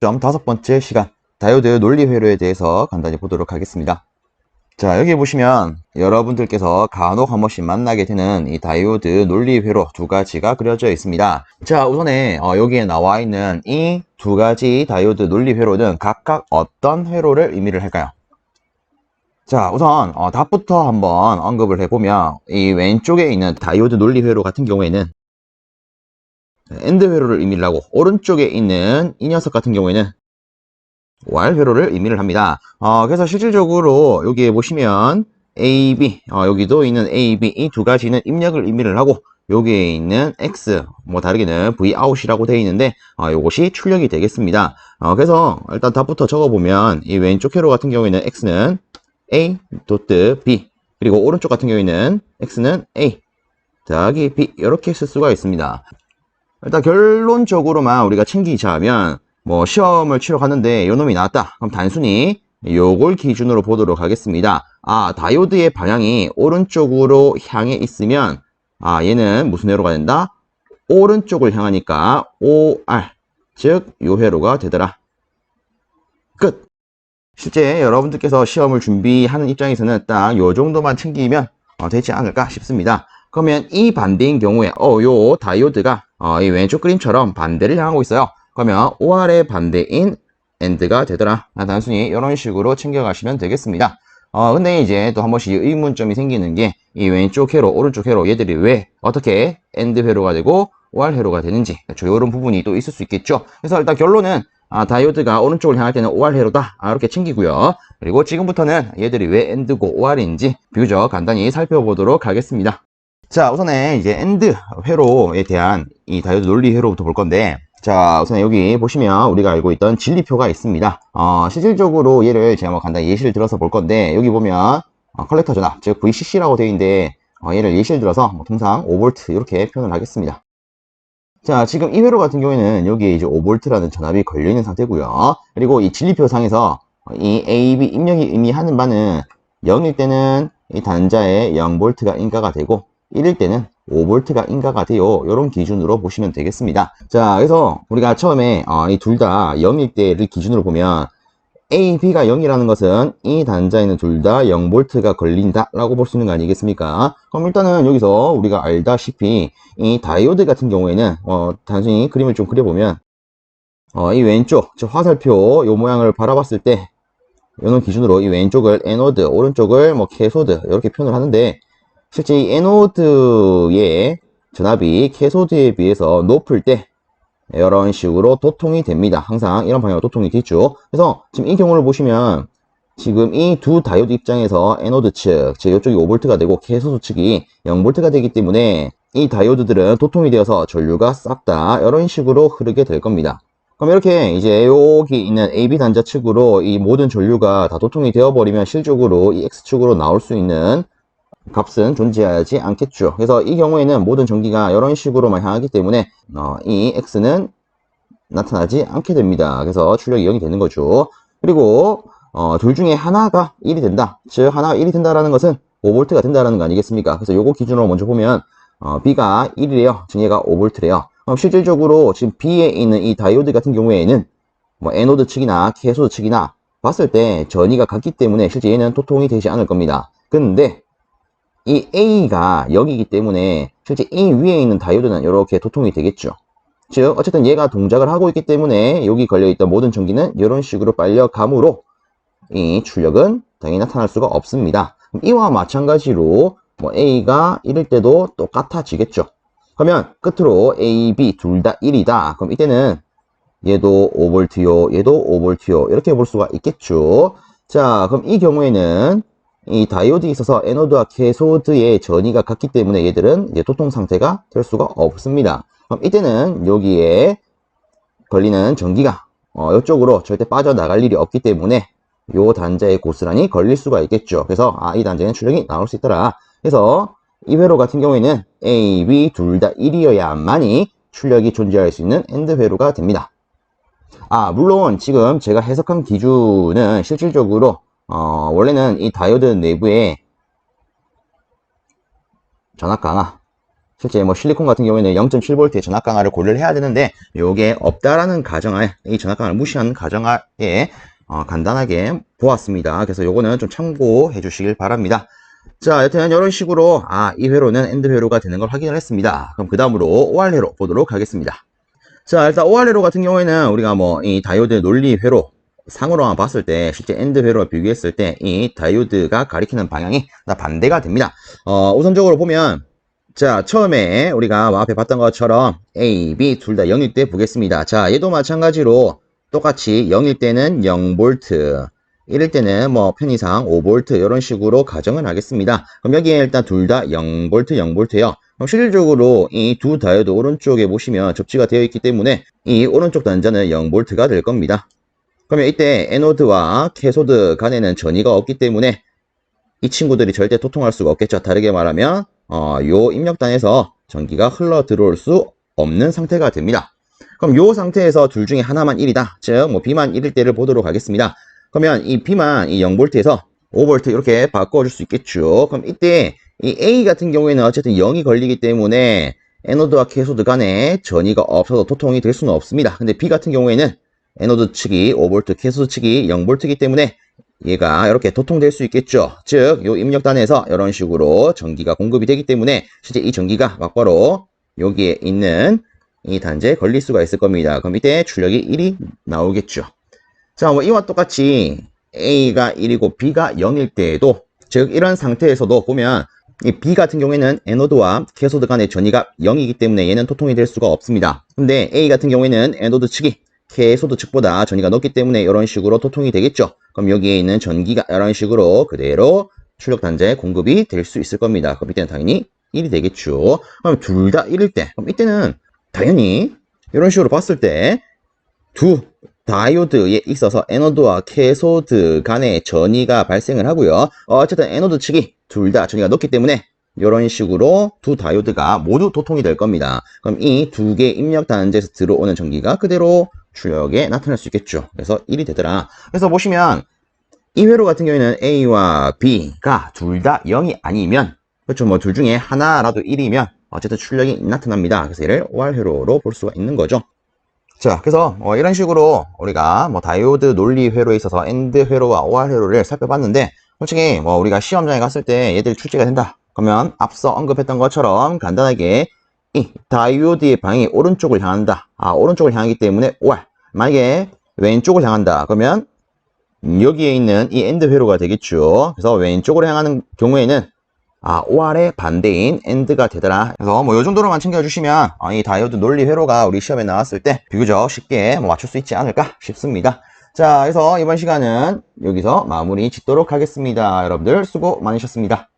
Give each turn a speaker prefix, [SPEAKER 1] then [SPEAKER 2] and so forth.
[SPEAKER 1] 다섯 번째 시간 다이오드 논리 회로에 대해서 간단히 보도록 하겠습니다. 자, 여기 보시면 여러분들께서 간혹 한 번씩 만나게 되는 이 다이오드 논리 회로 두 가지가 그려져 있습니다. 자, 우선에 여기에 나와 있는 이 두 가지 다이오드 논리 회로는 각각 어떤 회로를 의미를 할까요? 자, 우선 답부터 한번 언급을 해보면 이 왼쪽에 있는 다이오드 논리 회로 같은 경우에는 AND 회로를 의미를 하고, 오른쪽에 있는 이 녀석 같은 경우에는 OR 회로를 의미를 합니다. 그래서 실질적으로 여기에 보시면 A, B, 여기도 있는 A, B 이 두 가지는 입력을 의미를 하고, 여기에 있는 X, 뭐 다르게는 V out이라고 되어 있는데 이것이 출력이 되겠습니다. 그래서 일단 답부터 적어보면 이 왼쪽 회로 같은 경우에는 X는 A, B, 그리고 오른쪽 같은 경우에는 X는 A, 더하기 B 이렇게 쓸 수가 있습니다. 일단 결론적으로만 우리가 챙기자면 뭐 시험을 치러 갔는데 요놈이 나왔다. 그럼 단순히 요걸 기준으로 보도록 하겠습니다. 다이오드의 방향이 오른쪽으로 향해 있으면 얘는 무슨 회로가 된다? 오른쪽을 향하니까 OR, 즉 요 회로가 되더라. 끝. 실제 여러분들께서 시험을 준비하는 입장에서는 딱 요 정도만 챙기면 되지 않을까 싶습니다. 그러면 이 반대인 경우에 요 다이오드가 이 왼쪽 그림처럼 반대를 향하고 있어요. 그러면 OR의 반대인 AND가 되더라. 단순히 이런 식으로 챙겨가시면 되겠습니다. 근데 이제 또 한 번씩 의문점이 생기는 게 이 왼쪽 회로, 오른쪽 회로 얘들이 왜 어떻게 AND 회로가 되고 OR 회로가 되는지 이런 부분이 또 있을 수 있겠죠. 그래서 일단 결론은 다이오드가 오른쪽을 향할 때는 OR 회로다. 이렇게 챙기고요. 그리고 지금부터는 얘들이 왜 AND고 OR인지 비교적 간단히 살펴보도록 하겠습니다. 자, 우선에 이제 AND 회로에 대한 이 다이오드 논리 회로부터 볼 건데, 자, 우선 여기 보시면 우리가 알고 있던 진리표가 있습니다. 실질적으로 얘를 제가 뭐 간단히 예시를 들어서 볼 건데, 여기 보면 컬렉터 전압, 즉 VCC라고 되어 있는데, 얘를 예시를 들어서 뭐 통상 5V 이렇게 표현을 하겠습니다. 자, 지금 이 회로 같은 경우에는 여기에 이제 5V라는 전압이 걸려있는 상태고요. 그리고 이 진리표상에서 이 AB 입력이 의미하는 바는 0일 때는 이 단자에 0V가 인가가 되고, 1일 때는 5V가 인가가 돼요. 이런 기준으로 보시면 되겠습니다. 자, 그래서 우리가 처음에 이 둘 다 0일 때를 기준으로 보면 A, B가 0이라는 것은 이 단자에는 둘 다 0V가 걸린다 라고 볼 수 있는 거 아니겠습니까? 그럼 일단은 여기서 우리가 알다시피 이 다이오드 같은 경우에는 단순히 그림을 좀 그려보면 이 왼쪽, 즉 화살표 요 모양을 바라봤을 때 이런 기준으로 이 왼쪽을 에노드, 오른쪽을 뭐 캐소드 이렇게 표현을 하는데, 실제 이 에노드의 전압이 캐소드에 비해서 높을 때 이런 식으로 도통이 됩니다. 항상 이런 방향으로 도통이 되죠. 그래서 지금 이 경우를 보시면 지금 이 두 다이오드 입장에서 에노드 측, 즉 이쪽이 5V가 되고 캐소드 측이 0V가 되기 때문에 이 다이오드들은 도통이 되어서 전류가 싹 다 이런 식으로 흐르게 될 겁니다. 그럼 이렇게 이제 여기 있는 AB 단자 측으로 이 모든 전류가 다 도통이 되어버리면 실적으로 이 X축으로 나올 수 있는 값은 존재하지 않겠죠. 그래서 이 경우에는 모든 전기가 이런 식으로만 향하기 때문에 이 X는 나타나지 않게 됩니다. 그래서 출력이 0이 되는 거죠. 그리고 둘 중에 하나가 1이 된다. 즉 하나가 1이 된다라는 것은 5V가 된다라는 거 아니겠습니까? 그래서 요거 기준으로 먼저 보면 B가 1이래요. 즉 얘가 5V래요. 그럼 실질적으로 지금 B에 있는 이 다이오드 같은 경우에는 뭐 에노드 측이나 캐소드 측이나 봤을 때 전이가 같기 때문에 실제 얘는 도통이 되지 않을 겁니다. 근데 이 A가 0이기 때문에 실제 이 위에 있는 다이오드는 이렇게 도통이 되겠죠. 즉 어쨌든 얘가 동작을 하고 있기 때문에 여기 걸려있던 모든 전기는 이런 식으로 빨려가므로 이 출력은 당연히 나타날 수가 없습니다. 이와 마찬가지로 뭐 A가 1일 때도 똑같아지겠죠. 그러면 끝으로 A, B 둘 다 1이다. 그럼 이때는 얘도 5V요, 얘도 5V요 이렇게 볼 수가 있겠죠. 자, 그럼 이 경우에는 이 다이오드에 있어서 에노드와 캐소드의 전이가 같기 때문에 얘들은 이제 도통 상태가 될 수가 없습니다. 그럼 이때는 여기에 걸리는 전기가 이쪽으로 절대 빠져나갈 일이 없기 때문에 요 단자에 고스란히 걸릴 수가 있겠죠. 그래서 이 단자에는 출력이 나올 수 있더라. 그래서 이 회로 같은 경우에는 A, B 둘 다 1이어야만이 출력이 존재할 수 있는 AND 회로가 됩니다. 물론 지금 제가 해석한 기준은 실질적으로 원래는 이 다이오드 내부에 전압 강화, 실제 뭐 실리콘 같은 경우에는 0.7V의 전압 강화를 고려를 해야 되는데 요게 없다라는 가정하에 이 전압 강화를 무시한 가정하에 간단하게 보았습니다. 그래서 요거는 좀 참고해 주시길 바랍니다. 자, 여튼 이런 식으로 이 회로는 엔드 회로가 되는 걸 확인을 했습니다. 그럼 그 다음으로 OR 회로 보도록 하겠습니다. 자, 일단 OR 회로 같은 경우에는 우리가 뭐 이 다이오드 논리 회로 상으로만 봤을 때 실제 엔드 회로와 비교했을 때 이 다이오드가 가리키는 방향이 반대가 됩니다. 우선적으로 보면 자, 처음에 우리가 앞에 봤던 것처럼 A, B 둘 다 0일 때 보겠습니다. 자, 얘도 마찬가지로 똑같이 0일 때는 0V, 1일 때는 뭐 편의상 5V 이런 식으로 가정을 하겠습니다. 그럼 여기에 일단 둘 다 0V, 0V예요. 그럼 실질적으로 이 두 다이오드 오른쪽에 보시면 접지가 되어 있기 때문에 이 오른쪽 단자는 0V가 될 겁니다. 그러면 이때 에노드와 캐소드 간에는 전이가 없기 때문에 이 친구들이 절대 도통할 수가 없겠죠. 다르게 말하면 요 입력단에서 전기가 흘러 들어올 수 없는 상태가 됩니다. 그럼 요 상태에서 둘 중에 하나만 1이다. 즉, 뭐 B만 1일 때를 보도록 하겠습니다. 그러면 이 B만 이 0V에서 5V 이렇게 바꿔줄 수 있겠죠. 그럼 이때 이 A 같은 경우에는 어쨌든 0이 걸리기 때문에 에노드와 캐소드 간에 전이가 없어서 도통이 될 수는 없습니다. 근데 B 같은 경우에는 에노드 측이 5V, 캐소드 측이 0V이기 때문에 얘가 이렇게 도통될 수 있겠죠. 즉, 요 입력단에서 이런 식으로 전기가 공급이 되기 때문에 실제 이 전기가 막바로 여기에 있는 이 단자에 걸릴 수가 있을 겁니다. 그럼 이때 출력이 1이 나오겠죠. 자, 뭐 이와 똑같이 A가 1이고 B가 0일 때에도 즉 이런 상태에서도 보면 이 B 같은 경우에는 에노드와 캐소드 간의 전이가 0이기 때문에 얘는 도통이 될 수가 없습니다. 근데 A 같은 경우에는 에노드 측이 캐소드 측보다 전이가 높기 때문에 이런 식으로 도통이 되겠죠. 그럼 여기에 있는 전기가 이런 식으로 그대로 출력 단자에 공급이 될 수 있을 겁니다. 그럼 이때는 당연히 1이 되겠죠. 그럼 둘 다 1일 때, 그럼 이때는 당연히 이런 식으로 봤을 때 두 다이오드에 있어서 에노드와 캐소드 간의 전이가 발생을 하고요. 어쨌든 에노드 측이 둘 다 전이가 높기 때문에 이런 식으로 두 다이오드가 모두 도통이 될 겁니다. 그럼 이 두 개의 입력 단자에서 들어오는 전기가 그대로 출력에 나타날 수 있겠죠. 그래서 1이 되더라. 그래서 보시면 이 회로 같은 경우에는 A와 B가 둘 다 0이 아니면 그렇죠. 뭐 둘 중에 하나라도 1이면 어쨌든 출력이 나타납니다. 그래서 얘를 OR 회로로 볼 수가 있는 거죠. 자, 그래서 이런 식으로 우리가 뭐 다이오드 논리 회로에 있어서 엔드 회로와 OR 회로를 살펴봤는데 솔직히 뭐 우리가 시험장에 갔을 때 얘들이 출제가 된다. 그러면 앞서 언급했던 것처럼 간단하게 이 다이오드의 방향이 오른쪽을 향한다. 오른쪽을 향하기 때문에 OR. 만약에 왼쪽을 향한다. 그러면 여기에 있는 이 엔드 회로가 되겠죠. 그래서 왼쪽으로 향하는 경우에는 OR의 반대인 AND가 되더라. 그래서 뭐 요 정도로만 챙겨주시면 이 다이오드 논리 회로가 우리 시험에 나왔을 때 비교적 쉽게 맞출 수 있지 않을까 싶습니다. 자, 그래서 이번 시간은 여기서 마무리 짓도록 하겠습니다. 여러분들 수고 많으셨습니다.